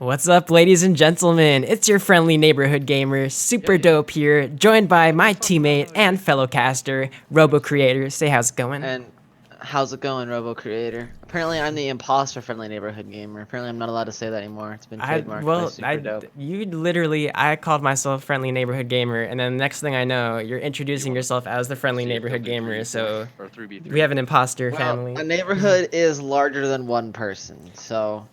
What's up, ladies and gentlemen? It's your friendly neighborhood gamer, Super Dope here, joined by my teammate and fellow caster, Robo Creator. Say how's it going? And how's it going, Robo Creator? Apparently, I'm the imposter friendly neighborhood gamer. Apparently, I'm not allowed to say that anymore. It's been trademarked by Super Dope. I called myself friendly neighborhood gamer, and then next thing I know, you're introducing yourself as the friendly neighborhood gamer. So we have an imposter family. A neighborhood is larger than one person, so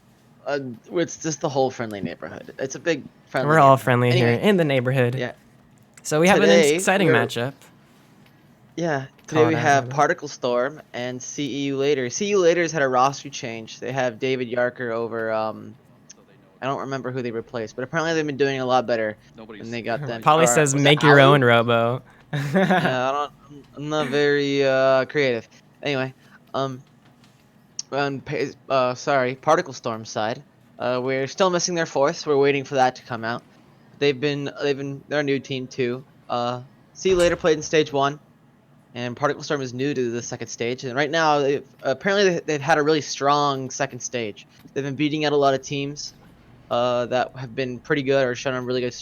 it's just the whole friendly neighborhood. It's a big friendly. We're all friendly here Anyway, in the neighborhood. yeah. So we have an exciting matchup. Yeah, today we have Particle Storm and See You Later. See You Later's had a roster change. They have David Yarker over, I don't remember who they replaced, but apparently they've been doing a lot better than they got them. Polly says make your own Robo. Yeah, I'm not very creative. Anyway, Particle Storm side, we're still missing their fourth. We're waiting for that to come out. They're a new team too. See You Later played in stage 1. And Particle Storm is new to the second stage, and right now they've had a really strong second stage. They've been beating out a lot of teams that have been pretty good or shown a really good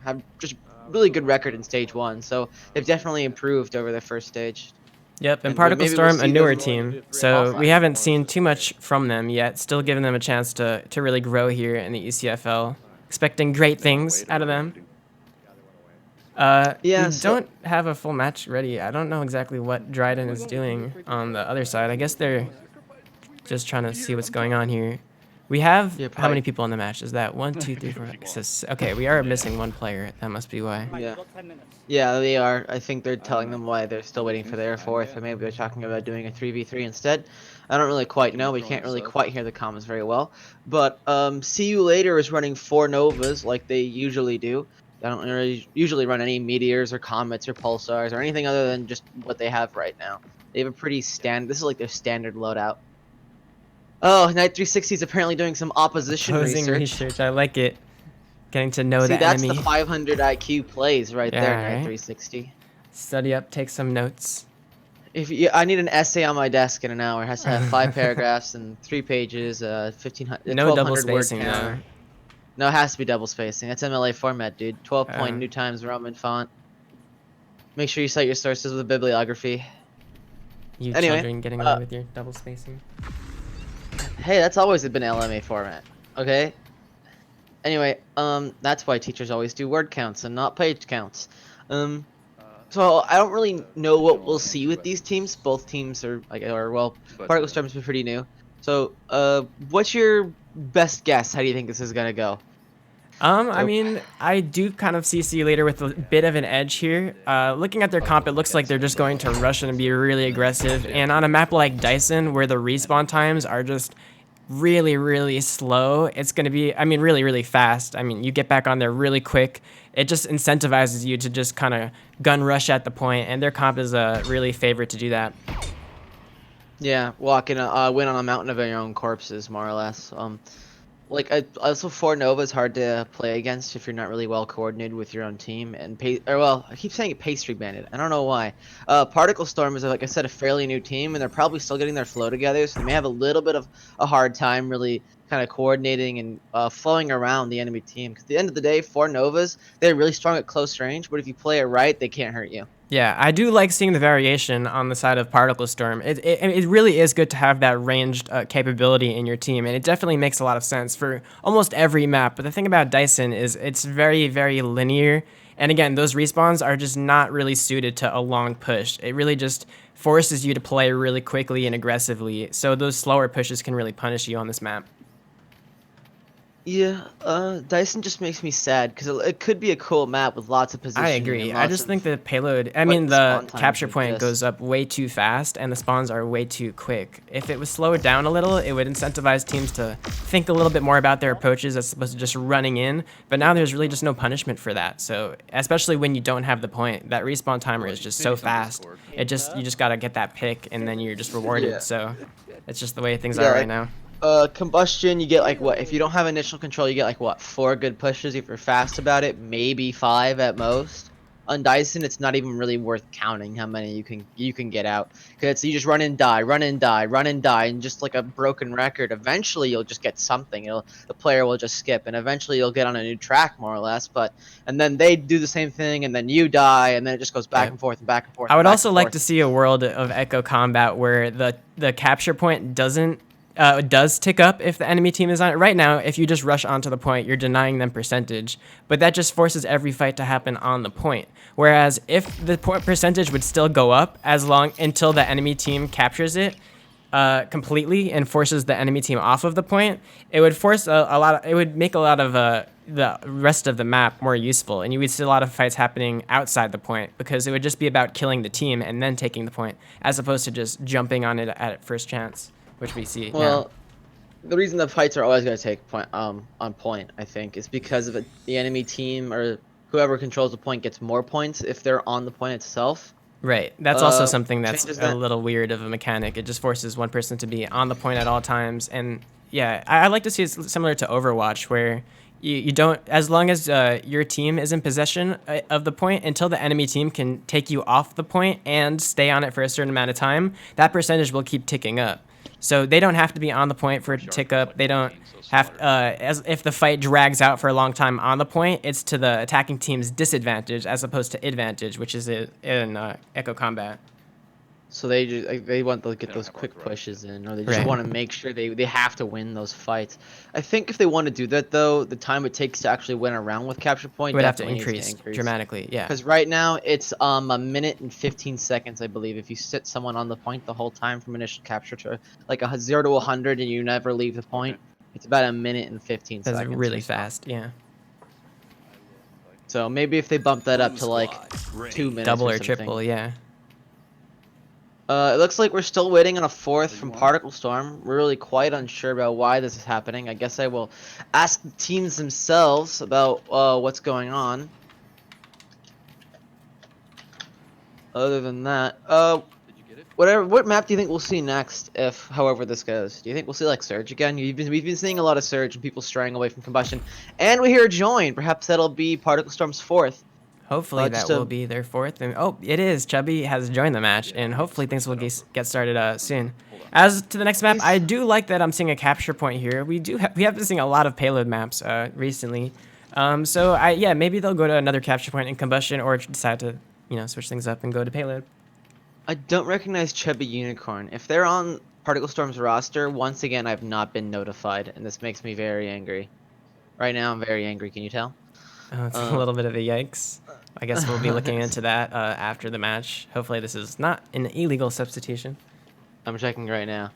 have just really good record in stage 1. So they've definitely improved over their first stage. Yep, and Particle Storm, a newer team, so we haven't seen too much from them yet. Still giving them a chance to really grow here in the ECFL. Expecting great things out of them. We don't have a full match ready. I don't know exactly what Dryden is doing on the other side. I guess they're just trying to see what's going on here. We have how many people on the match? Is that 1, 2, 3, 4? 6? Okay, we are missing one player. That must be why. Yeah, they are. I think they're telling them why they're still waiting for their fourth, or maybe they're talking about doing a 3v3 instead. I don't really quite know. We can't really quite hear the comments very well. But See You Later is running 4 Novas like they usually do. They don't really usually run any meteors or comets or pulsars or anything other than just what they have right now. They have a pretty this is like their standard loadout. Oh, Knight 360 is apparently doing some opposition research. I like it. Getting to know the that's enemy. The 500 IQ plays right there, Knight 360. Study up, take some notes. I need an essay on my desk in an hour. It has to have 5 paragraphs and 3 pages, 1,500. No double spacing though. No, it has to be double spacing. That's MLA format, dude. 12-point New Times Roman font. Make sure you cite your sources with a bibliography. You children getting away with your double spacing. Hey, that's always been LMA format. Okay? Anyway, that's why teachers always do word counts and not page counts. So I don't really know what we'll see with these teams. Both teams are Particle Storm's been pretty new. So, what's your best guess? How do you think this is gonna go? I mean, I do kind of see You Later with a bit of an edge here. Looking at their comp, it looks like they're just going to rush in and be really aggressive. And on a map like Dyson, where the respawn times are just really, really slow, it's going to be, I mean, really, really fast. I mean, you get back on there really quick. It just incentivizes you to just kind of gun rush at the point, and their comp is really favored to do that. Yeah, win on a mountain of your own corpses, more or less. Also 4 Nova is hard to play against if you're not really well coordinated with your own team. And I keep saying pastry bandit. I don't know why. Particle Storm is, like I said, a fairly new team, and they're probably still getting their flow together, so they may have a little bit of a hard time really kind of coordinating and flowing around the enemy team. Because at the end of the day, 4 Novas, they're really strong at close range, but if you play it right, they can't hurt you. Yeah, I do like seeing the variation on the side of Particle Storm. It really is good to have that ranged capability in your team, and it definitely makes a lot of sense for almost every map. But the thing about Dyson is it's very, very linear, and again, those respawns are just not really suited to a long push. It really just forces you to play really quickly and aggressively, so those slower pushes can really punish you on this map. Yeah, Dyson just makes me sad because it could be a cool map with lots of positioning. I agree. I just think the payload, the capture point goes up way too fast and the spawns are way too quick. If it was slowed down a little, it would incentivize teams to think a little bit more about their approaches as opposed to just running in. But now there's really just no punishment for that. So especially when you don't have the point, that respawn timer is just so fast. You just gotta get that pick and then you're just rewarded. Yeah. So it's just the way things are right now. Combustion, you get like what? If you don't have initial control, you get like what? 4 good pushes if you're fast about it, maybe 5 at most. On Dyson, it's not even really worth counting how many you can get out, because you just run and die, run and die, run and die, and just like a broken record. Eventually, you'll just get something. The player will just skip, and eventually you'll get on a new track, more or less. And then they do the same thing, and then you die, and then it just goes back and forth and back and forth. I would and back also and like forth. to see a world of Echo Combat where the capture point does tick up if the enemy team is on it. Right now, if you just rush onto the point, you're denying them percentage, but that just forces every fight to happen on the point. Whereas if the point percentage would still go up until the enemy team captures it completely and forces the enemy team off of the point, it would force it would make a lot of the rest of the map more useful, and you would see a lot of fights happening outside the point because it would just be about killing the team and then taking the point, as opposed to just jumping on it at first chance, which we see now. The reason the fights are always going to take point on point, I think, is because of the enemy team or whoever controls the point gets more points if they're on the point itself. Right. That's also something that's changes a that. little weird of a mechanic. It just forces one person to be on the point at all times. And yeah, I like to see it similar to Overwatch, where you don't, as long as your team is in possession of the point, until the enemy team can take you off the point and stay on it for a certain amount of time, that percentage will keep ticking up. So they don't have to be on the point for it to tick up. They don't have, as if the fight drags out for a long time on the point, it's to the attacking team's disadvantage as opposed to advantage, which is in Echo Combat. So they want to get those quick pushes in, or they just want to make sure they have to win those fights. I think if they want to do that, though, the time it takes to actually win a round with capture point would have to definitely increase dramatically. Yeah. Because right now it's a minute and 15 seconds, I believe. If you sit someone on the point the whole time from initial capture to like a 0 to 100 and you never leave the point, it's about a minute and 15 seconds. That's really fast. Yeah. So maybe if they bump that up to like 2 minutes, double or something. triple, yeah. It looks like we're still waiting on a fourth from Particle Storm. We're really quite unsure about why this is happening. I guess I will ask the teams themselves about what's going on. Other than that, what map do you think we'll see next if, however this goes? Do you think we'll see like Surge again? We've been seeing a lot of Surge and people straying away from Combustion. And we hear a join. Perhaps that'll be Particle Storm's fourth. Hopefully that will be their fourth. And oh, it is. Chubby has joined the match, and hopefully things will get started soon. As to the next map, I do like that I'm seeing a capture point here. We have been seeing a lot of payload maps recently. So yeah, maybe they'll go to another capture point in Combustion, or decide to switch things up and go to payload. I don't recognize Chubby Unicorn. If they're on Particle Storm's roster, once again I've not been notified, and this makes me very angry. Right now I'm very angry. Can you tell? It's a little bit of a yikes. I guess we'll be looking into that after the match. Hopefully this is not an illegal substitution. I'm checking right now.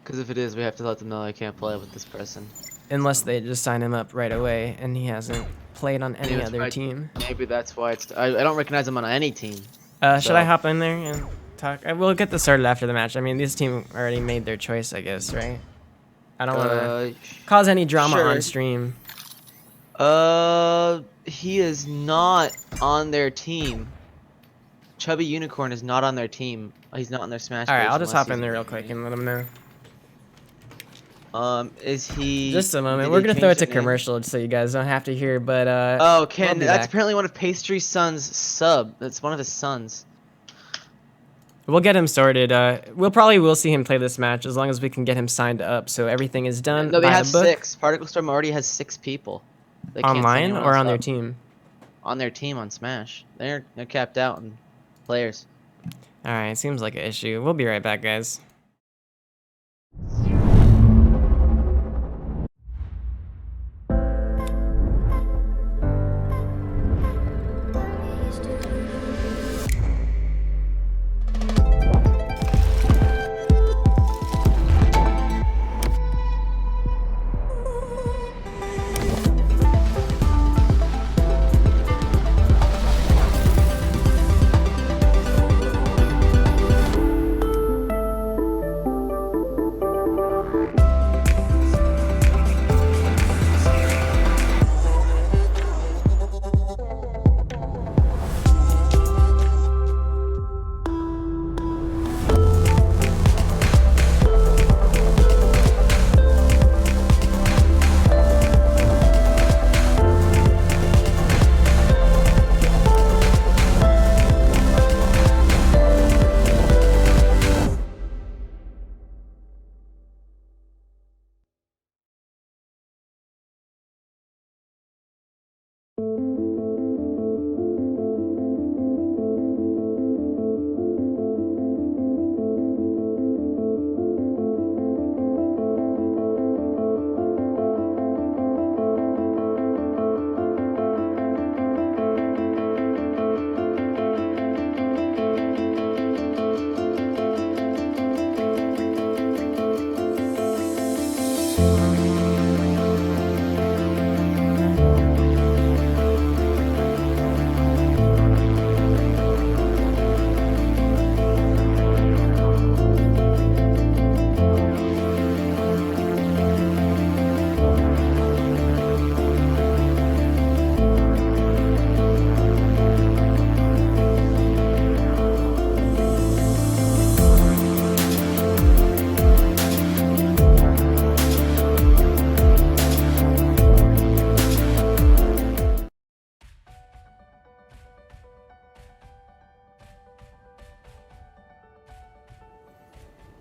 Because if it is, we have to let them know I can't play with this person. Unless they just sign him up right away and he hasn't played on any other team. Maybe that's why it's... I don't recognize him on any team. Should I hop in there and talk? We'll get this started after the match. I mean, this team already made their choice, I guess, right? I don't want to cause any drama on stream. He is not on their team. Chubby Unicorn is not on their team. He's not on their Smash. Alright, I'll just hop in there real quick and let him know. Is he... Just a moment. We're going to throw it to commercial so you guys don't have to hear, but, oh, Ken, that's apparently one of Pastry Son's sub. That's one of his sons. We'll get him sorted. We'll see him play this match as long as we can get him signed up so everything is done. No, they have 6. Particle Storm already has 6 people. They online or on their team? On their team on Smash. They're capped out on players. Alright, seems like an issue. We'll be right back, guys.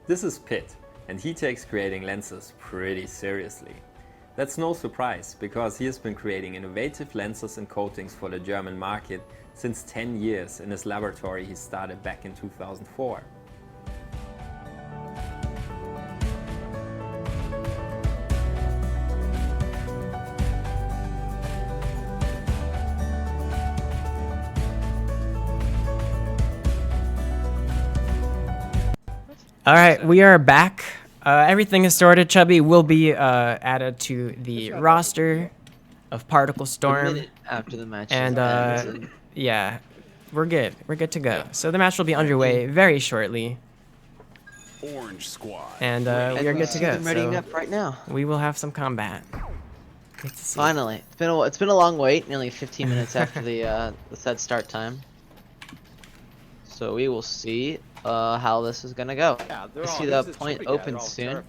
This is Pitt, and he takes creating lenses pretty seriously. That's no surprise, because he has been creating innovative lenses and coatings for the German market since 10 years in his laboratory he started back in 2004. All right, we are back. Everything is sorted. Chubby will be added to the roster of Particle A Storm. minute after the match. And yeah, we're good. We're good to go. So the match will be underway very shortly. Orange squad. And we are good to go. I'm readying So up right now. we will have some combat. Good to see. Finally, it's been a long wait. Nearly 15 minutes after the set start time. So we will see how this is gonna go. We see the point open soon.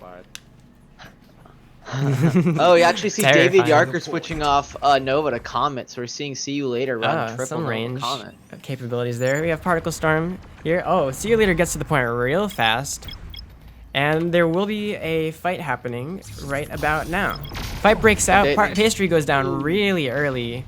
Oh, you actually see David Terrifying. Yarker switching off Nova to Comet, so we're seeing See You Later run triple Some Nova range Comet. capabilities there. We have Particle Storm here. Oh, See You Later gets to the point real fast. And there will be a fight happening right about now. Fight breaks out. Pastry goes down really early.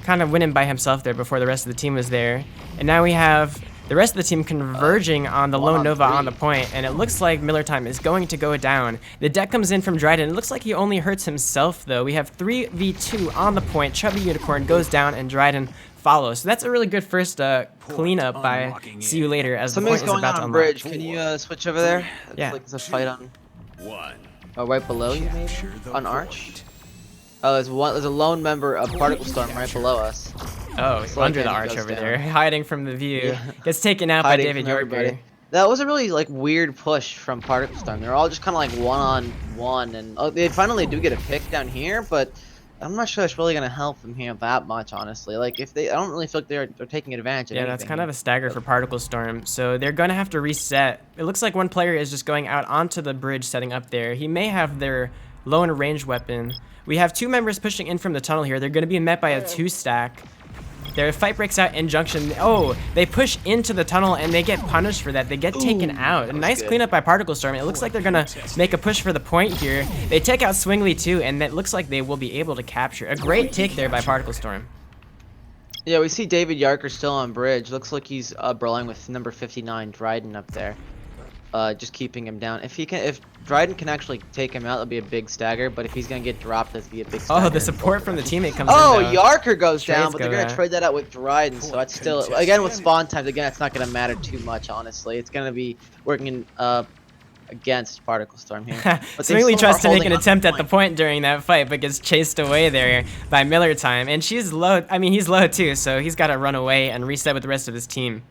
Kind of winning by himself there before the rest of the team was there. And now we have the rest of the team converging on the lone Nova on the point, and it looks like Miller Time is going to go down. The deck comes in from Dryden. It looks like he only hurts himself, though. We have 3v2 on the point. Chubby Unicorn goes down, and Dryden follows. So that's a really good first cleanup by See You Later as the point Something's is going about on to on unlock. bridge. Can you switch over there? It's Yeah. like there's a fight on One. right below you, maybe? On Arch? Oh, there's a lone member of Particle Storm right below us. Oh, It's under like the Andy arch goes over down. there, hiding from the view. Yeah. Gets taken out by Hiding David from everybody. Yorker. That was a really like weird push from Particle Storm. They're all just kind of like one-on-one, and they finally do get a pick down here, but I'm not sure it's really gonna help them here that much, honestly. Like if I don't really feel like they're taking advantage of Yeah, anything. that's kind of a stagger for Particle Storm. So they're going to have to reset. It looks like one player is just going out onto the bridge setting up there. He may have their lone range weapon. We have two members pushing in from the tunnel here. They're going to be met by a 2-stack. Their fight breaks out in junction. Oh, they push into the tunnel and they get punished for that. They get taken out. A nice cleanup by Particle Storm. It looks like they're going to make a push for the point here. They take out Swingly too, and it looks like they will be able to capture. A great take there by Particle Storm. Yeah, we see David Yarker still on bridge. Looks like he's brawling with number 59 Dryden up there. Just keeping him down. If Dryden can actually take him out, that'll be a big stagger. But if he's gonna get dropped, that'll be a big stagger. Oh, the support from the teammate comes Oh, in. Yarker goes down, Trades but they're go gonna out. trade that out with Dryden. So that's still again with spawn times. Again, it's not gonna matter too much, honestly. It's gonna be working against Particle Storm here. But they Swingley still tries are to make holding an on attempt the at the point during that fight, but gets chased away there by Miller Time. And she's low. I mean, he's low too, so he's got to run away and reset with the rest of his team.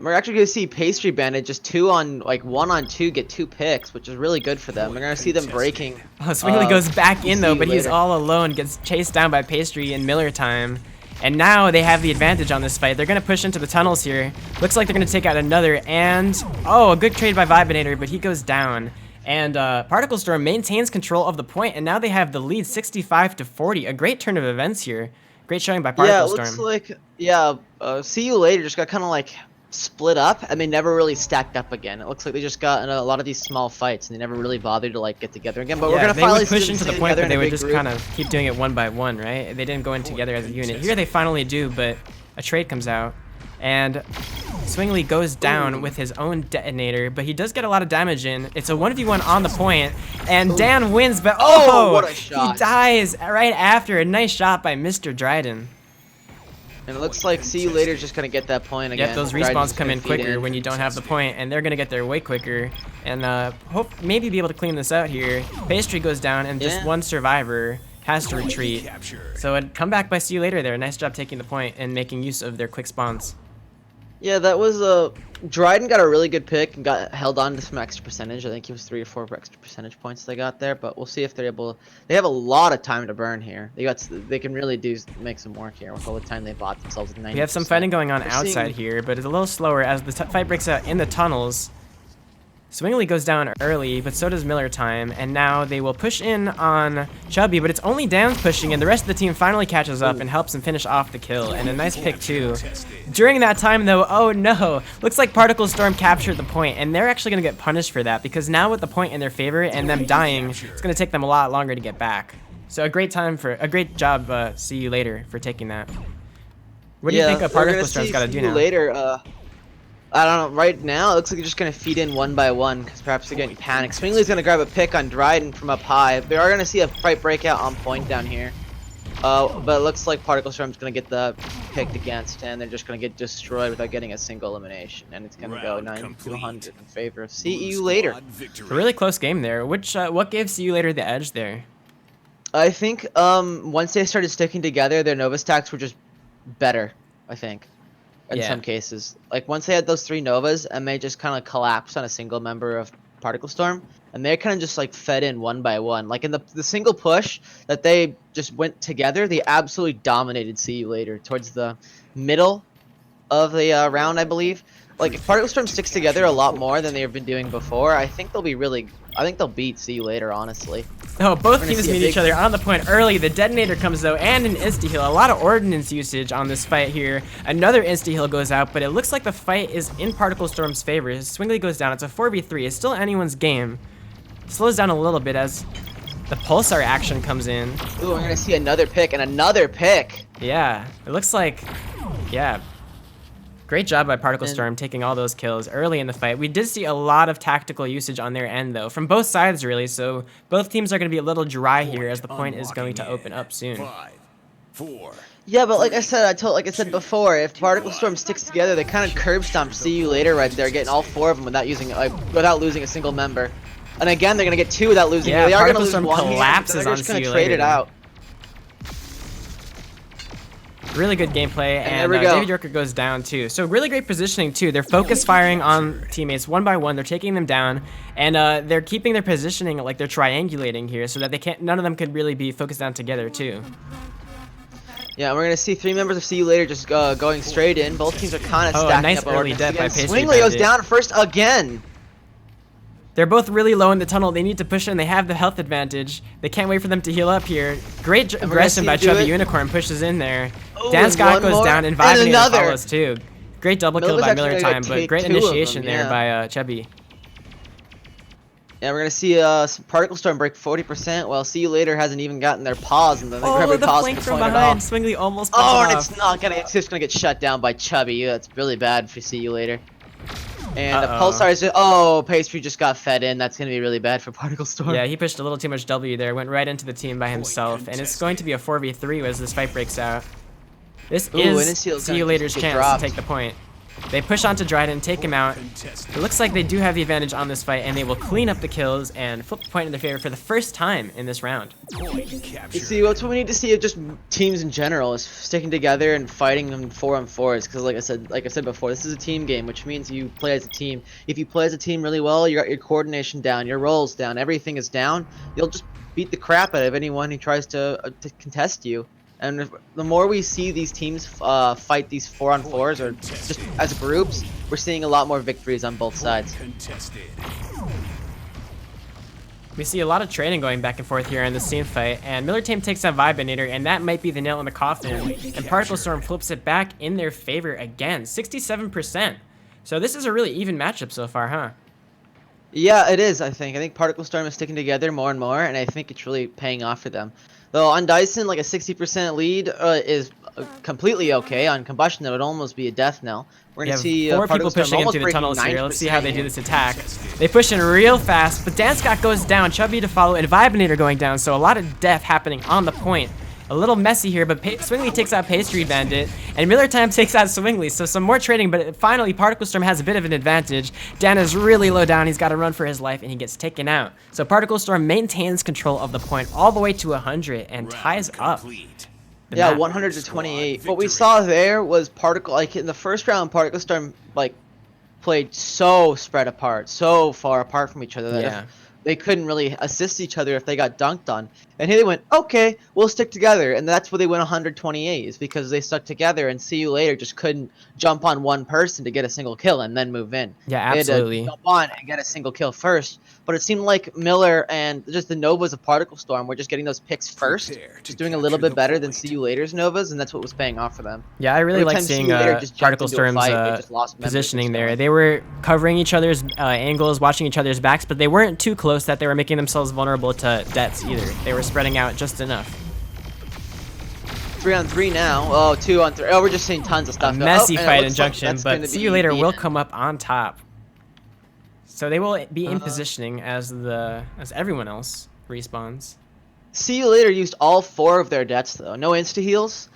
We're actually gonna see Pastry Bandit just 1-on-2 get 2 picks, which is really good for them. We're gonna see them breaking. Oh, Swingley goes back in though, See but you he's later. all alone. Gets chased down by Pastry and Miller Time. And now they have the advantage on this fight. They're going to push into the tunnels here. Looks like they're going to take out another. And, oh, a good trade by Vibinator, but he goes down. And Particle Storm maintains control of the point, and now they have the lead 65-40. A great turn of events here. Great showing by Particle Yeah, it Storm. looks like See You Later just got kind of like split up, and they never really stacked up again. It looks like they just got in a lot of these small fights, and they never really bothered to like get together again. But we're gonna they finally would push see them into the stay point, together but in they a would big just group. kind of keep doing it one by one, right? They didn't go in together as a unit. Here they finally do, but a trade comes out, and Swingley goes down with his own detonator, but he does get a lot of damage in. It's a 1v1 on the point, and Dan wins, but Oh, what a shot. he dies right after. A nice shot by Mr. Dryden. And it looks like See You Later is just gonna get that point again. Yep, those Dryden's respawns just come gonna in feed quicker when you don't have the point, and they're gonna get there way quicker, and hope maybe be able to clean this out here. Pastry goes down, and just Yeah. one survivor has to retreat. So a comeback by See You Later there. Nice job taking the point and making use of their quick spawns. Yeah, that was Dryden got a really good pick and got held on to some extra percentage. I think it was 3 or 4 extra percentage points they got there, but we'll see if they're able. They have a lot of time to burn here. They can really make some work here with all the time they bought themselves. 90%. We have some fighting going on We're outside seeing- here, but it's a little slower as the fight breaks out in the tunnels. Swingley goes down early, but so does Miller Time, and now they will push in on Chubby, but it's only Dan's pushing, and the rest of the team finally catches up and helps him finish off the kill, and a nice pick too. During that time though, oh no, looks like Particle Storm captured the point, and they're actually going to get punished for that, because now with the point in their favor and them dying, it's going to take them a lot longer to get back. So a great job, see you later, for taking that. What do you think a Particle Storm's got to do now? Later, I don't know. Right now, it looks like they're just going to feed in one by one because perhaps they're getting panicked. Swingley's going to grab a pick on Dryden from up high. They are going to see a fight breakout on point down here. But it looks like Particle Storm's going to get the picked against, and they're just going to get destroyed without getting a single elimination. And it's going to go 9-200 in favor of See You Later. A really close game there. What gave See You Later the edge there? I think once they started sticking together, their Nova stacks were just better, I think. In some cases, like once they had those 3 Novas and they just kind of collapsed on a single member of Particle Storm, and they kind of just like fed in one by one. Like in the single push that they just went together, they absolutely dominated See You Later towards the middle of the round, I believe. Like if Particle Storm sticks together a lot more than they've been doing before, I think they'll beat See You Later, honestly. Oh, both teams meet each other on the point early. The detonator comes though, and an insta-heal. A lot of ordnance usage on this fight here. Another insta-heal goes out, but it looks like the fight is in Particle Storm's favor. Swingley goes down. It's a 4v3. It's still anyone's game. Slows down a little bit as the pulsar action comes in. Ooh, we're gonna see another pick and another pick. Yeah, it looks like, yeah. Great job by Particle Storm taking all those kills early in the fight. We did see a lot of tactical usage on their end though, from both sides really, so both teams are going to be a little dry here as the point is going to open up soon. 5, 4. Yeah, but like I said before, if Particle Storm sticks together, they kind of curb stomp See You Later right there, getting all 4 of them without losing a single member. And again, they're gonna get 2 without losing. Yeah, they are Particle gonna Storm lose one collapses they're on just See gonna You trade Later. it out. Really good gameplay, and there we go. David Yorker goes down too. So really great positioning too. They're focus firing on teammates one by one. They're taking them down, and they're keeping their positioning like they're triangulating here, so that none of them could really be focused down together too. Yeah, we're gonna see 3 members of See You Later just going straight in. Both teams are kind of stacking nice up. early death by Pastry Swingley goes Bandit. down first again. They're both really low in the tunnel. They need to push in. They have the health advantage. They can't wait for them to heal up here. Great aggression by Chubby Unicorn. Pushes in there. Oh, Dan Scott goes down, and Vibenator follows too. Great double kill by Miller Time, but great initiation there by Chubby. Yeah, we're gonna see Particle Storm break 40%, while See You Later hasn't even gotten their pause, and then they grab Oh, their the pause flank and from point it behind. off. Swingley almost Oh, pulled it and off. it's just gonna get shut down by Chubby. That's really bad for See You Later. And the Uh-oh. Pulsar is just, Pastry just got fed in. That's gonna be really bad for Particle Storm. Yeah, he pushed a little too much W there, went right into the team by himself, and it's going to be a 4v3 as this fight breaks out. This is See You Later's chance to take the point. They push onto Dryden, take him out. It looks like they do have the advantage on this fight, and they will clean up the kills and flip the point in their favor for the first time in this round. You see, what's what we need to see of just teams in general is sticking together and fighting them 4-on-4s. Because like I said before, this is a team game, which means you play as a team. If you play as a team really well, you got your coordination down, your rolls down, everything is down. You'll just beat the crap out of anyone who tries to contest you. And the more we see these teams fight these 4-on-4s or just as groups, we're seeing a lot more victories on both sides. We see a lot of trading going back and forth here in this team fight, and Miller Team takes out Vibenator, and that might be the nail in the coffin. And Particle Storm flips it back in their favor again, 67%. So this is a really even matchup so far, huh? Yeah, it is, I think. I think Particle Storm is sticking together more and more, and I think it's really paying off for them. Though on Dyson, like a 60% lead is completely okay. On Combustion, that would almost be a death knell. We're going to see 4 people pushing into the tunnels here. Let's see how they do this attack. They push in real fast, but Dan Scott goes down, Chubby to follow, and Vibenator going down, so a lot of death happening on the point. A little messy here, but Swingley takes out Pastry Bandit, and Miller Time takes out Swingley, so some more trading, but finally Particle Storm has a bit of an advantage. Dan is really low down, he's got to run for his life, and he gets taken out. So Particle Storm maintains control of the point all the way to 100 and ties up. Yeah, 100 to 28. What we saw there was like in the first round, Particle Storm like played so spread apart, so far apart from each other that they couldn't really assist each other if they got dunked on. And here they went, okay, we'll stick together. And that's where they went 128, is because they stuck together, and See You Later just couldn't jump on one person to get a single kill and then move in. Yeah, They had to absolutely. jump on and get a single kill first. But it seemed like Miller and just the Novas of Particle Storm were just getting those picks first, Prepare to just doing a little capture bit the better than point. See You Later's Novas, and that's what was paying off for them. Yeah, I really Every like time See seeing You Later just jumped Particle into a Storm's fight, they just lost members and positioning there. stuff. They were covering each other's angles, watching each other's backs, but they weren't too close that they were making themselves vulnerable to deaths either. They were spreading out just enough. 3-on-3 now. Oh, 2-on-3. Oh, we're just seeing tons of A stuff. messy and it fight in looks like Junction, that's but gonna See be You Later the will end. come up on top. So they will be in positioning as everyone else respawns. See You Later used all 4 of their deaths though. No insta heals,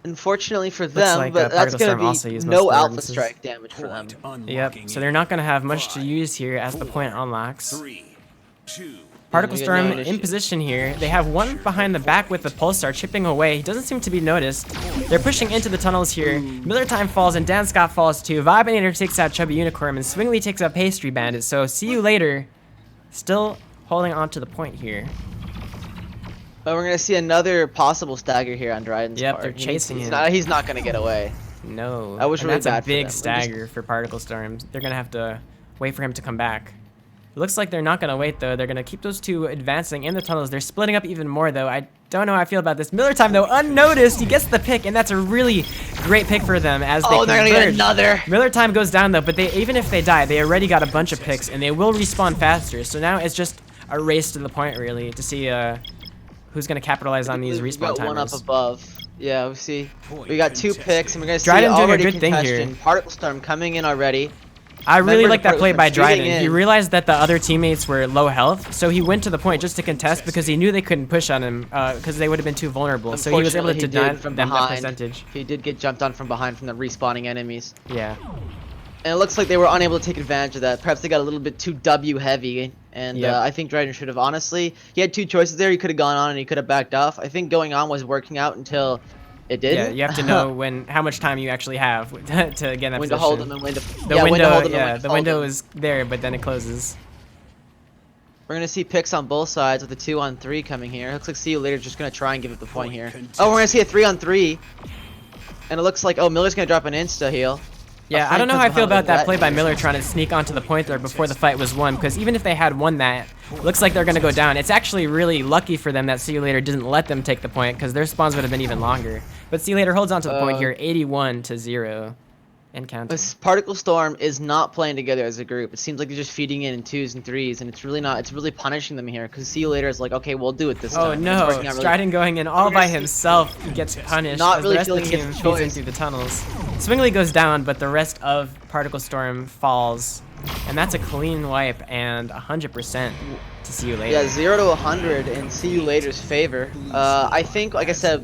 unfortunately for them. like, but that's Particle gonna Storm also be used most no of their alpha ordinances. strike damage for them. Point Yep, unlocking so they're in not going to have much to 5, use here as the point 4, unlocks. 3, 2. Particle you get no Storm in initiative. position here. They have one behind the back with the Pulsar chipping away. He doesn't seem to be noticed. They're pushing into the tunnels here. Miller Time falls and Dan Scott falls too. Vibinator takes out Chubby Unicorn and Swingley takes out Pastry Bandit. So See You Later still holding on to the point here. But we're gonna see another possible stagger here on Dryden's Yep, part. they're chasing him. He's not gonna get away. No. That was and really that's bad a for big them. stagger for Particle Storm. They're going to have to wait for him to come back. It looks like they're not going to wait, though. They're going to keep those two advancing in the tunnels. They're splitting up even more, though. I don't know how I feel about this. Miller Time, though, unnoticed. He gets the pick, and that's a really great pick for them as they Oh, they're gonna get converge. another. Miller Time goes down, though, but even if they die, they already got a bunch of picks, and they will respawn faster. So now it's just a race to the point, really, to see who's going to capitalize on these We've respawn got one up timers. above. Yeah, we see. We got 2 picks, and we're gonna see Dryden doing a already good thing here. congestion. Particle Storm coming in already. I really Remember like that the play part by with them shooting Dryden. He in. realized that the other teammates were low health, so he went to the point just to contest because he knew they couldn't push on him because they would have been too vulnerable. So he was able to Unfortunately, deny did from them that behind. percentage. He did get jumped on from behind from the respawning enemies. Yeah. And it looks like they were unable to take advantage of that. Perhaps they got a little bit too W heavy. And Yep. I think Dryden should have, honestly, he had 2 choices there. He could have gone on and he could have backed off. I think going on was working out until it didn't. Yeah, you have to know how much time you actually have to get in that when position. to hold them and when to The when to window, hold them and when yeah, to the fold window them. is there, but then it closes. We're gonna see picks on both sides with a 2-on-3 coming here. Looks like See You Later just gonna try and give it the point here. Contested. Oh, we're gonna see a 3-on-3, and it looks like Miller's gonna drop an insta heal. Yeah, A I don't know how I flank feel comes about that behind play that. by Miller trying to sneak onto the point there before the fight was won, because even if they had won that, looks like they're going to go down. It's actually really lucky for them that See You Later didn't let them take the point, because their spawns would have been even longer. But See You Later holds on to the point here, 81-0, and counting. This Particle Storm is not playing together as a group. It seems like they're just feeding in 2s and 3s, and it's really not. It's really punishing them here, because See You Later is like, okay, we'll do it this time. Oh and it's no, working out really- Stridon going in all by himself. He gets punished Not as really the rest of feeling the he team gets a feeds in choice. through the tunnels. Swingley goes down, but the rest of Particle Storm falls. And that's a clean wipe and 100% to See You Later. Yeah, 0 to 100 in See You Later's favor. I think, like I said,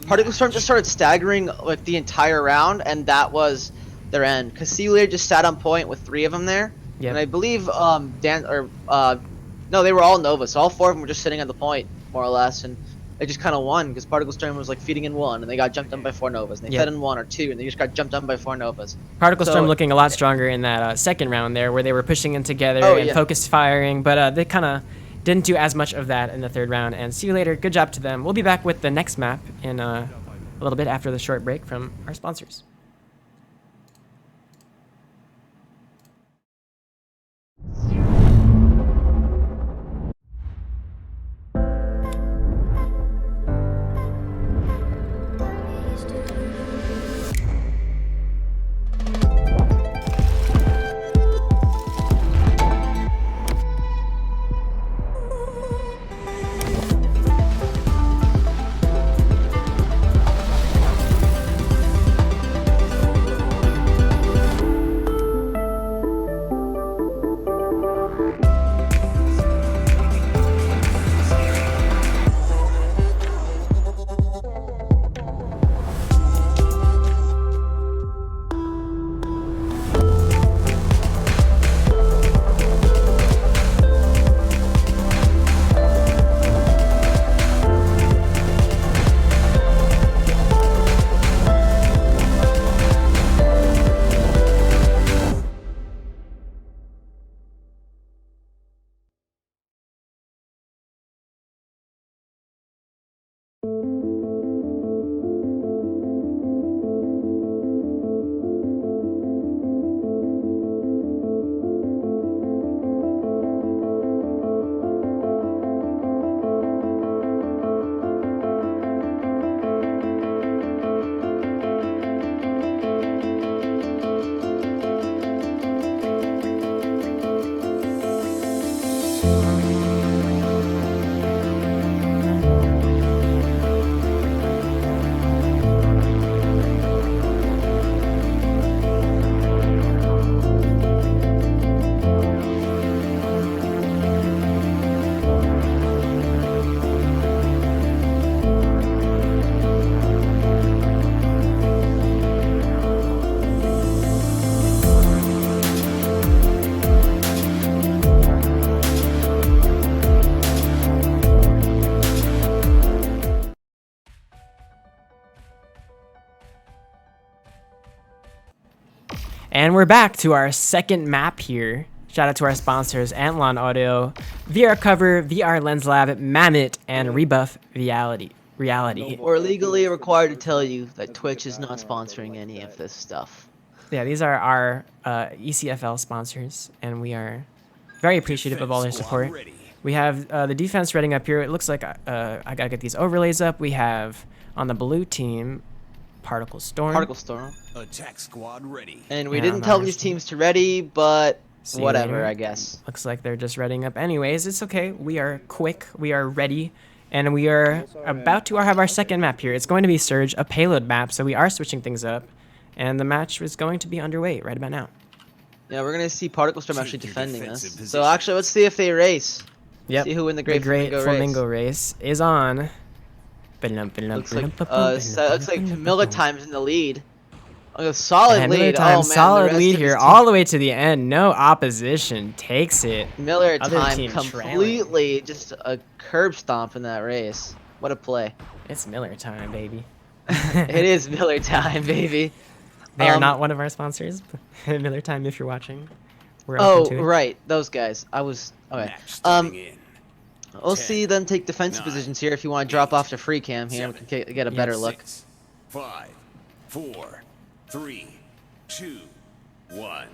Particle Storm just started staggering like the entire round, and that was their end. Because See You Later just sat on point with 3 of them there, Yep. and I believe no, they were all Nova, so all 4 of them were just sitting at the point more or less, and they just kind of won because Particle Storm was like feeding in 1, and they got jumped on by 4 Novas. And they Yep. fed in 1 or 2, and they just got jumped on by 4 Novas. Particle So- Storm looking a lot stronger in that second round there, where they were pushing in together Oh, and yeah. focused firing, but they kind of didn't do as much of that in the third round. And See You Later, good job to them. We'll be back with the next map in a little bit after the short break from our sponsors. And we're back to our second map here. Shout out to our sponsors, Antlon Audio, VR Cover, VR Lens Lab, Mammoth, and Rebuff Reality. We're legally required to tell you that Twitch is not sponsoring any of this stuff. Yeah, these are our ECFL sponsors, and we are very appreciative of all their support. We have the defense reading up here. It looks like I gotta get these overlays up. We have on the blue team, Particle Storm. Attack squad ready. And we didn't tell these teams to ready, but whatever, I guess. Looks like they're just readying up anyways. It's okay. We are quick. We are ready. And we are about to have our second map here. It's going to be Surge, a payload map, so we are switching things up. And the match is going to be underway right about now. Yeah, we're going to see Particle Storm actually defending this. So actually, let's see if they race. Yep. See who in the Great Flamingo race is on. Looks like Miller Time's in the lead. A solid lead. Miller Time, oh, man, solid lead here, all the way to the end. No opposition. Takes it. Miller Other Time team completely just a curb stomp in that race. What a play. It's Miller Time, baby. It is Miller Time, baby. They are not one of our sponsors. Miller Time, if you're watching. We're oh, open to it. Right. Those guys. I was... Okay. We'll see them take defensive positions here if you want to drop off to free cam here. We can get a better look. 5, 4, 3, 2, 1.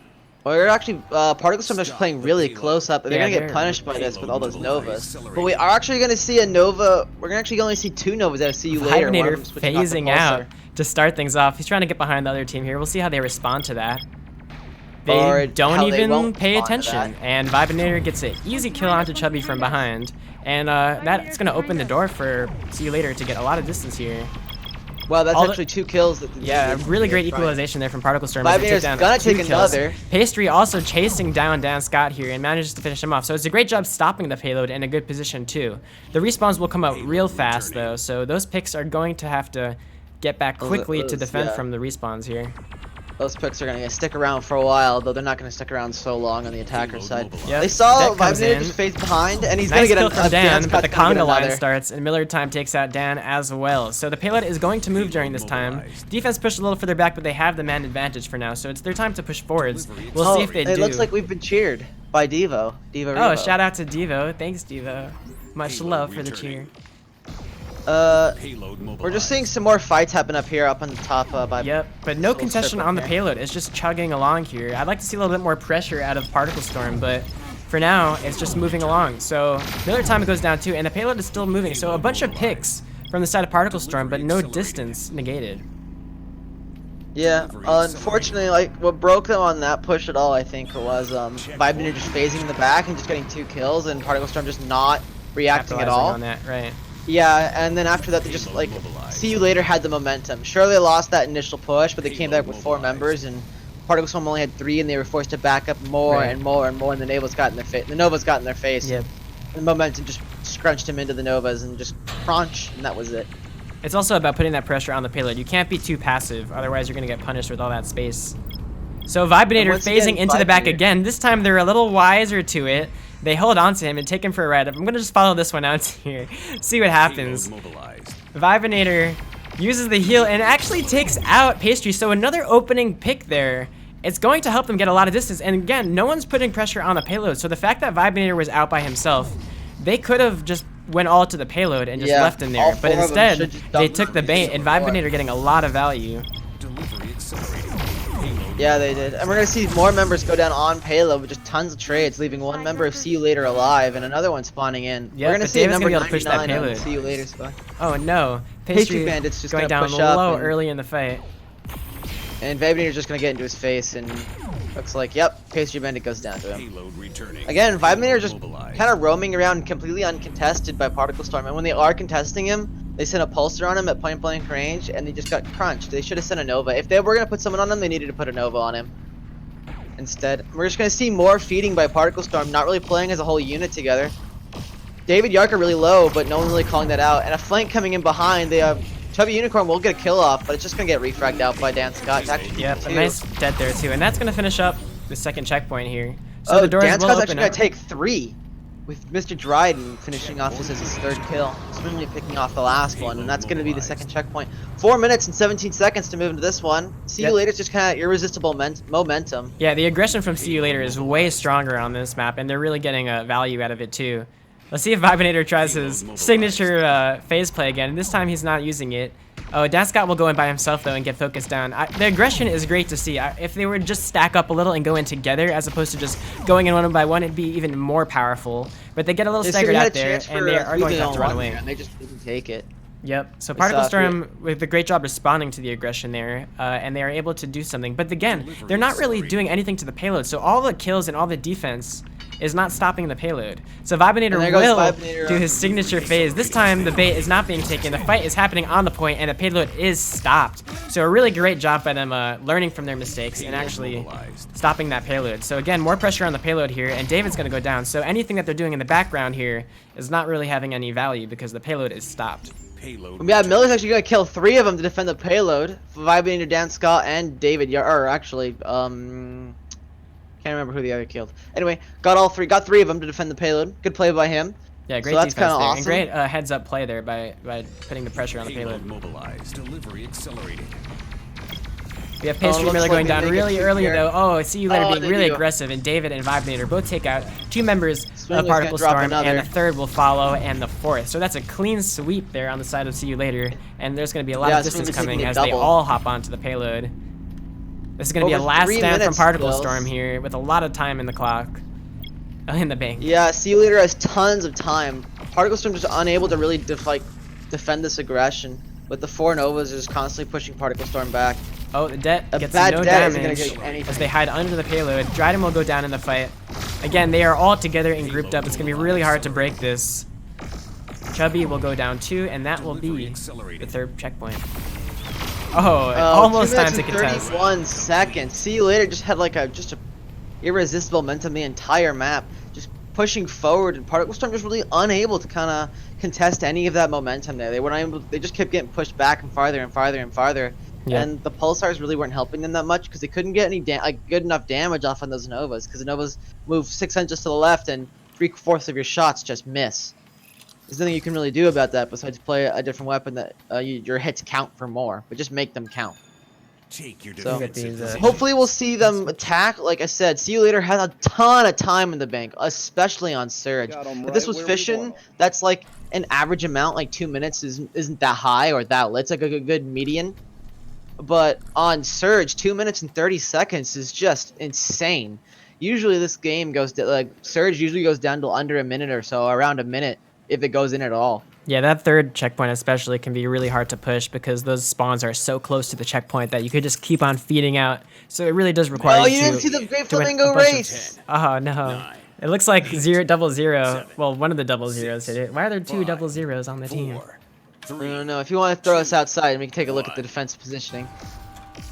Well, they're actually, Particle Storm is playing really close up. They're going to get punished by this with all those Novas. But we are actually going to see a Nova. We're actually going to see two Novas that see you later. Hibernator phasing out to start things off. He's trying to get behind the other team here. We'll see how they respond to that. They don't even pay attention. And Vibinator gets an easy kill onto Chubby from behind. And that's going to open the door for See You Later to get a lot of distance here. Wow, that's actually 2 kills. Yeah, really great equalization there from Particle Storm. Vibinator's gonna take another. Pastry also chasing down Dan Scott here and manages to finish him off. So it's a great job stopping the payload in a good position too. The respawns will come out real fast though, so those picks are going to have to get back quickly to defend from the respawns here. Those picks are going to stick around for a while, though they're not going to stick around so long on the attacker side. Yep. They saw Vibinator just face behind, and he's going to get a Dan, but the conga line starts, and Miller Time takes out Dan as well. So the payload is going to move during this time. Defense pushed a little further back, but they have the man advantage for now, so it's their time to push forwards. We'll see if they do. It looks like we've been cheered by Devo. Oh, shout out to Devo. Thanks, Devo. Much love for the cheer. We're just seeing some more fights happen up here, up on the top. Yep, but no contestation on the payload. It's just chugging along here. I'd like to see a little bit more pressure out of Particle Storm, but for now, it's just moving along. So Miller Time goes down too, and the payload is still moving. So a bunch of picks from the side of Particle Storm, but no distance negated. Yeah, unfortunately, like what broke them on that push at all, I think, was Vibinator just phasing in the back and just getting 2 kills, and Particle Storm just not reacting at all. On that, right. Yeah, and then after that, they just, like, See You Later had the momentum. Sure, they lost that initial push, but they came back with 4 members, and Particle Storm only had 3, and they were forced to back up more and more and more, and the Novas got in their face. The Novas got in their face. Yep. The momentum just scrunched him into the Novas, and just crunch, and that was it. It's also about putting that pressure on the payload. You can't be too passive, otherwise you're going to get punished with all that space. So Vibinator phasing into the back again. This time they're a little wiser to it. They hold on to him and take him for a ride. I'm going to just follow this one out here. See what happens. Vibinator uses the heal and actually takes out Pastry. So another opening pick there. It's going to help them get a lot of distance. And again, no one's putting pressure on the payload. So the fact that Vibinator was out by himself, they could have just went all to the payload and just Yeah, left in all there. But four of them instead, should just they dump took the bait, and Vibinator getting a lot of value. Delivery accelerated. Payload Yeah, they did. And we're going to see more members go down on payload with just tons of trades, leaving one member of See You Later alive and another one spawning in. Yeah, we're going to but see a David's number gonna be able to push that 99 on the payload. See You Later spot. Oh no, Pastry Bandit's just going gonna down push up low and- early in the fight. And Vibinator's just going to get into his face and looks like, yep, Pastry Bandit goes down to him. payload returning. Again, Vibinator just Mobilized. kind of roaming around completely uncontested by Particle Storm. And when they are contesting him, they sent a pulsar on him at point blank range and they just got crunched. They should have sent a Nova. If they were going to put someone on him, they needed to put a Nova on him. Instead, we're just going to see more feeding by Particle Storm, not really playing as a whole unit together. David Yark are really low, but no one really calling that out. And a flank coming in behind, they Chubby Unicorn will get a kill off, but it's just going to get refragged out by Dan Scott. It's actually Yep, a two. nice dead there too, and that's gonna finish up the second checkpoint here. So Oh, the doors Dan will Scott's open actually going up. to take 3, with Mr. Dryden finishing off this as his 3rd kill. Swinley picking off the last one, and that's going to be the second checkpoint. 4 minutes and 17 seconds to move into this one. See Yep. you later. It's just kind of irresistible momentum. Yeah, the aggression from See You Later is way stronger on this map, and they're really getting value out of it too. Let's see if Vibinator tries his signature phase play again, and this time he's not using it. Oh, Dan Scott will go in by himself though and get focused down. The aggression is great to see. If they were to just stack up a little and go in together as opposed to just going in one by one, it'd be even more powerful. But they get a little staggered out there, and they are going to have to run away. And they just didn't take it. Yep. So We Particle saw Storm with a great job responding to the aggression there, and they are able to do something. But again, they're not really doing anything to the payload. So all the kills and all the defense is not stopping the payload. So Vibinator And there goes will Vibinator do on his signature phase. This time the bait is not being taken. The fight is happening on the point, and the payload is stopped. So a really great job by them learning from their mistakes and actually stopping that payload. So again, more pressure on the payload here, and David's going to go down. So anything that they're doing in the background here is not really having any value because the payload is stopped. Payload Yeah, Miller's actually going to kill 3 of them to defend the payload. Vibinator, Dan Scott, and David or actually, can't remember who the other killed. Anyway, got 3 of them to defend the payload. Good play by him. Yeah, great So that's defense kinda there, awesome. and great heads-up play there by putting the pressure on the Payload payload. mobilized. Delivery accelerating. We have Pastry looks Miller like going we down may get really two early here. though. Oh, See You Later Oh, being they really do. aggressive, and David and Vibinator both take out 2 members Swinley's of Particle gonna drop Storm, and another. the 3rd will follow, and the 4th. So that's a clean sweep there on the side of See You Later, and there's going to be a lot Yeah, of distance Swinley's coming taking a as they double. all hop onto the payload. This is going to be a Over last 3 stand from minutes, Particle Bills. Storm here with a lot of time in the clock. In the bank. Yeah, See You Later has tons of time. Particle Storm just unable to really defend this aggression. With the 4 Novas just constantly pushing Particle Storm back. Oh, the Det A gets bad no Det isn't gonna damage get anything. as they hide under the payload. Dryden will go down in the fight. Again, they are all together and grouped up. It's going to be really hard to break this. Chubby will go down too, and that will be the 3rd checkpoint. Oh, almost 2 time minutes to and contest. 31 seconds. See You Later just had like a irresistible momentum the entire map, just pushing forward, and Particle Storm just really unable to kind of contest any of that momentum there. They were not able. They just kept getting pushed back and farther and farther and farther. Yeah. And the pulsars really weren't helping them that much because they couldn't get any good enough damage off on those Novas because the Novas move 6 inches to the left and 3/4 of your shots just miss. There's nothing you can really do about that besides play a different weapon that your hits count for more, but just make them count. Take your So- defensive These, position. Hopefully we'll see them attack. Like I said, See You Later has a ton of time in the bank, especially on Surge. If this was Fission, that's like an average amount, like 2 minutes isn't that high or that low. It's like a good median. But on Surge, 2 minutes and 30 seconds is just insane. Usually this game goes to, like, Surge usually goes down to under a minute or so, around a minute, if it goes in at all. Yeah, that 3rd checkpoint especially can be really hard to push because those spawns are so close to the checkpoint that you could just keep on feeding out. So it really does require Oh, you you to didn't see the Great to win a Flamingo bunch of- race! Oh no. It looks like 0-0. Well, one of the 0-0s hit it. Why are there 2 0-0s on the team? 4, I 3. don't know. If you want to throw us outside, we can take a look at the defense positioning.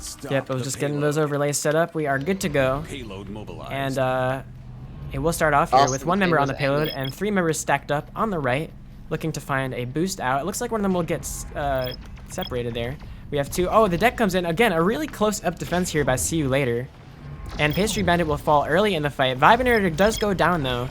Stop Yep, I was the just getting payload. those overlays set up. We are good to go. Payload mobilized. And it will start off here with Austin 1 member on the Flamingo's payload and 3 members stacked up on the right, looking to find a boost out. It looks like one of them will get separated there. We have 2. Oh, the deck comes in. Again, a really close up defense here by See You Later. And Pastry Bandit will fall early in the fight. Vibinator does go down, though.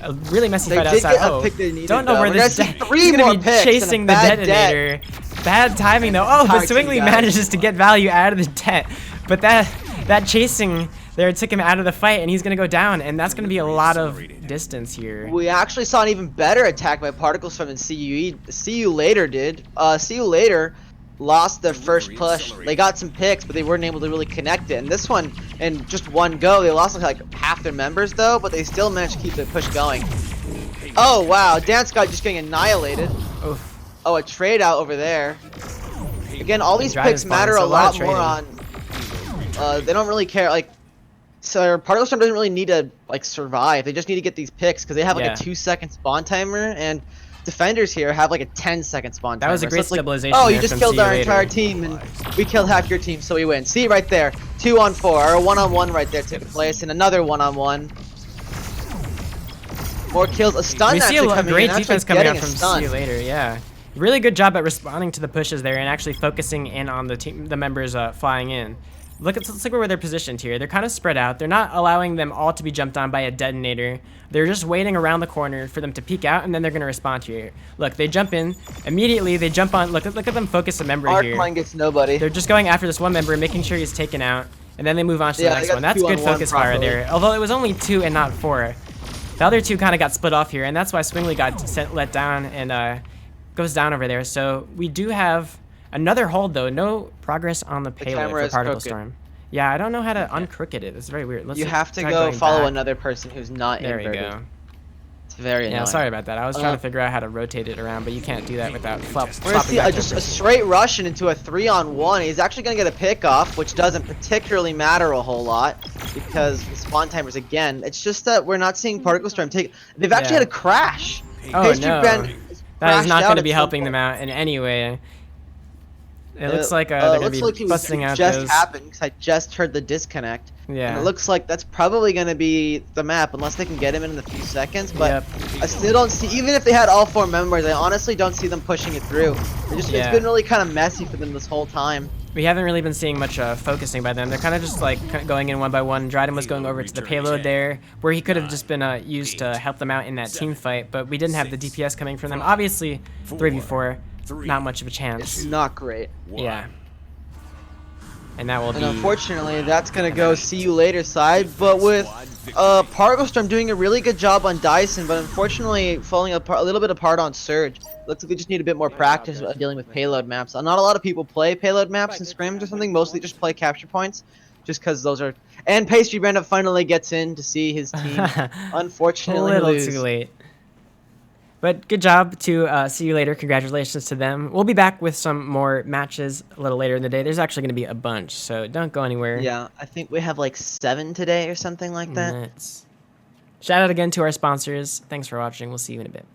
A really messy They fight did outside. get a Oh, pick they needed, don't know though. where We're this gonna see deck. 3 He's more gonna be picks and a chasing the bad detonator. Bad timing, though. Oh, but Hard Swingley team, guys. manages to get value out of the det. But that chasing there took him out of the fight, and he's going to go down, and that's going to be a lot of distance here. We actually saw an even better attack by Particle Storm than See You Later did. See You Later lost their first push. They got some picks, but they weren't able to really connect it. And this one, in just one go, they lost like half their members though, but they still managed to keep the push going. Oh wow, Dance Guy just getting annihilated. Oof. Oh, a trade out over there. Again, all these Drive picks is fine, matter so a lot of more on. They don't really care. Like, so Particle Storm doesn't really need to like survive. They just need to get these picks because they have like Yeah. a 2-second spawn timer, and defenders here have like a 10-second spawn timer. That was a great it's like, stabilization oh, you there just from killed See You our Later. entire team, and we killed half your team, so we win. See right there, 2-on-4 or a 1-on-1 right there taking place, and another 1-on-1. More kills. A stun We see a actually coming great in. defense actually coming getting out a from stun. See You Later, yeah. Really good job at responding to the pushes there and actually focusing in on the team, the members flying in. Let's look where they're positioned here. They're kind of spread out. They're not allowing them all to be jumped on by a detonator. They're just waiting around the corner for them to peek out, and then they're going to respond to you. Look, they jump in. Immediately, they jump on. Look at them focus a member here. Arcmine gets nobody. They're just going after this one member, making sure he's taken out, and then they move on to the Yeah, they next got one. That's good 2-on-1 focus fire properly. there. Although it was only 2 and not 4. The other 2 kind of got split off here, and that's why Swingley got let down and goes down over there. So we do have another hold, though. No progress on the payload camera for is Particle crooked. Storm. Yeah, I don't know how to uncrooked it. It's very weird. Let's You have to try go going follow back. another person who's not There we inverted. go. It's very annoying. Yeah, sorry about that. I was trying Uh, to figure out how to rotate it around, but you can't do that without We're gonna flopping see back just over. a straight Russian into a 3-on-1. He's actually gonna get a pick off, which doesn't particularly matter a whole lot because the spawn timers again. It's just that we're not seeing Particle Storm take. They've actually Yeah. had a crash. Oh, Pastry no. Brand That is crashed not out going to at be some helping point. them out in any way. It looks like they're going looks to like be it was busting out just those. happened because I just heard the disconnect. Yeah. And it looks like that's probably going to be the map unless they can get him in a few seconds. But Yep. I still don't see, even if they had all 4 members, I honestly don't see them pushing it through. It's Yeah. been really kind of messy for them this whole time. We haven't really been seeing much focusing by them. They're kind of just like going in one by one. Dryden was going over to the payload there, where he could have just been used to help them out in that team fight, but we didn't have the DPS coming from them. Obviously, 3v4, not much of a chance. Not great. Yeah. And that will And be... unfortunately, that's going to go See You Later side. But with Particle Storm doing a really good job on Dyson, but unfortunately falling a little bit apart on Surge. Looks like they just need a bit more practice dealing with payload maps. Not a lot of people play payload maps in scrims or something. Mostly just play capture points, just because those are. And Pastry Brand finally gets in to see his team. a Unfortunately, little lose. too late. But good job to See You Later. Congratulations to them. We'll be back with some more matches a little later in the day. There's actually going to be a bunch, so don't go anywhere. Yeah, I think we have like 7 today or something like that. Nuts. Shout out again to our sponsors. Thanks for watching. We'll see you in a bit.